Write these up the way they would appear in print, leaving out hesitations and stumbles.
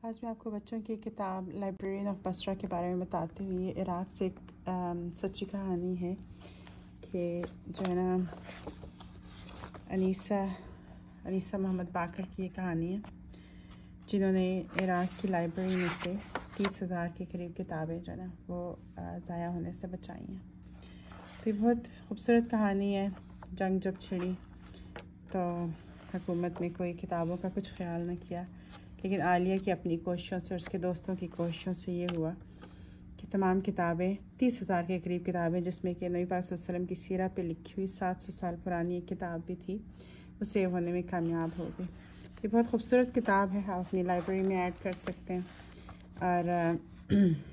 آج میں آپ کو بچوں کی کتاب لائبریرین آف بصرہ کے بارے میں بتاتی ہوں. یہ عراق سے ایک سچی کہانی ہے کہ جو ہے نا انیسہ محمد باقر کی یہ کہانی ہے، جنہوں نے عراق کی لائبریری میں سے 30,000 کے قریب کتابیں جو ہے نا وہ ضائع ہونے سے بچائی ہیں. تو یہ بہت خوبصورت کہانی ہے. جنگ جب چھڑی تو حکومت نے کوئی کتابوں کا کچھ خیال نہ کیا، لیکن عالیہ کی اپنی کوششوں سے اور اس کے دوستوں کی کوششوں سے یہ ہوا کہ تمام کتابیں 30,000 کے قریب کتابیں، جس میں کہ نبی پاک صلی اللہ علیہ وسلم کی سیرت پہ لکھی ہوئی 700 سال پرانی ایک کتاب بھی تھی، وہ سیو ہونے میں کامیاب ہو گئی. یہ بہت خوبصورت کتاب ہے، آپ اپنی لائبریری میں ایڈ کر سکتے ہیں. اور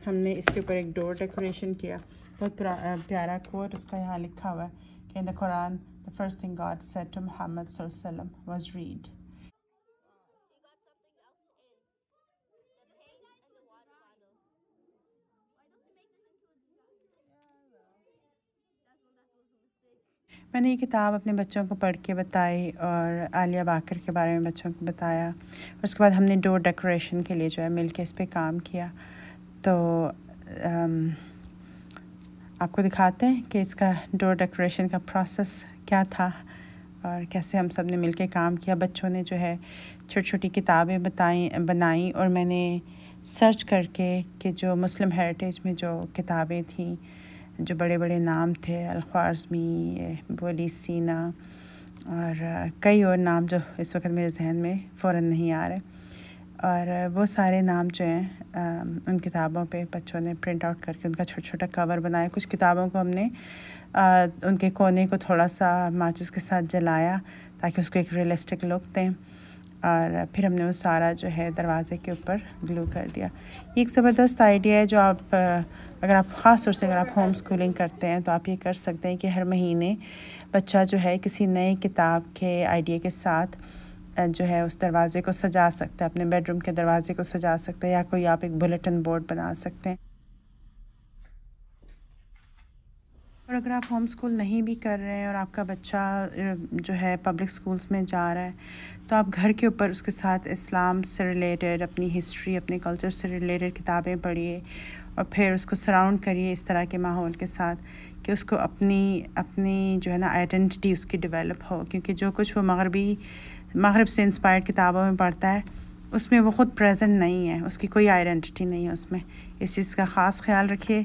ہم نے اس کے اوپر ایک ڈور ڈیکوریشن کیا. بہت پیارا کوٹ اس کا یہاں لکھا ہوا ہے کہ ان دا قرآن the first thing God said to Muhammad صلی اللہ علیہ وسلم was read. میں نے یہ کتاب اپنے بچوں کو پڑھ کے بتائی اور عالیہ باقر کے بارے میں بچوں کو بتایا. اس کے بعد ہم نے ڈور ڈیکوریشن کے لیے جو ہے مل کے اس پہ کام کیا. تو آپ کو دکھاتے ہیں کہ اس کا ڈور ڈیکوریشن کا پروسیس کیا تھا اور کیسے ہم سب نے مل کے کام کیا. بچوں نے جو ہے چھوٹی چھوٹی کتابیں بنائیں اور میں نے سرچ کر کے کہ جو مسلم ہیریٹیج میں جو کتابیں تھیں، جو بڑے بڑے نام تھے، الخوارزمی، بولی سینا اور کئی اور نام جو اس وقت میرے ذہن میں فوراً نہیں آ رہے، اور وہ سارے نام جو ہیں ان کتابوں پہ بچوں نے پرنٹ آؤٹ کر کے ان کا چھوٹا چھوٹا کور بنایا. کچھ کتابوں کو ہم نے ان کے کونے کو تھوڑا سا ماچس کے ساتھ جلایا تاکہ اس کو ایک ریئلسٹک لک دیں، اور پھر ہم نے وہ سارا جو ہے دروازے کے اوپر گلو کر دیا. یہ ایک زبردست آئیڈیا ہے جو آپ اگر آپ خاص طور سے اگر آپ ہوم اسکولنگ کرتے ہیں تو آپ یہ کر سکتے ہیں کہ ہر مہینے بچہ جو ہے کسی نئے کتاب کے آئیڈیا کے ساتھ جو ہے اس دروازے کو سجا سکتا ہے، اپنے بیڈ روم کے دروازے کو سجا سکتا ہے، یا کوئی آپ ایک بلیٹن بورڈ بنا سکتے ہیں. اور اگر آپ ہوم اسکول نہیں بھی کر رہے ہیں اور آپ کا بچہ جو ہے پبلک اسکولس میں جا رہا ہے، تو آپ گھر کے اوپر اس کے ساتھ اسلام سے ریلیٹڈ، اپنی ہسٹری، اپنے کلچر سے ریلیٹڈ کتابیں پڑھیے اور پھر اس کو سراؤنڈ کریے اس طرح کے ماحول کے ساتھ کہ اس کو اپنی جو ہے نا آئیڈینٹی اس کی ڈیولپ ہو. کیونکہ جو کچھ وہ مغرب سے انسپائرڈ کتابوں میں پڑھتا ہے اس میں وہ خود پریزنٹ نہیں ہے، اس کی کوئی آئیڈینٹی نہیں ہے اس میں. اس چیز کا خاص خیال رکھیے،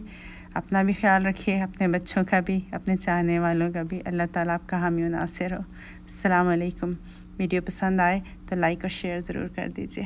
اپنا بھی خیال رکھیے، اپنے بچوں کا بھی، اپنے چاہنے والوں کا بھی. اللہ تعالیٰ آپ کا حامی و ناصر ہو. السلام علیکم. ویڈیو پسند آئے تو لائک اور شیئر ضرور کر دیجیے.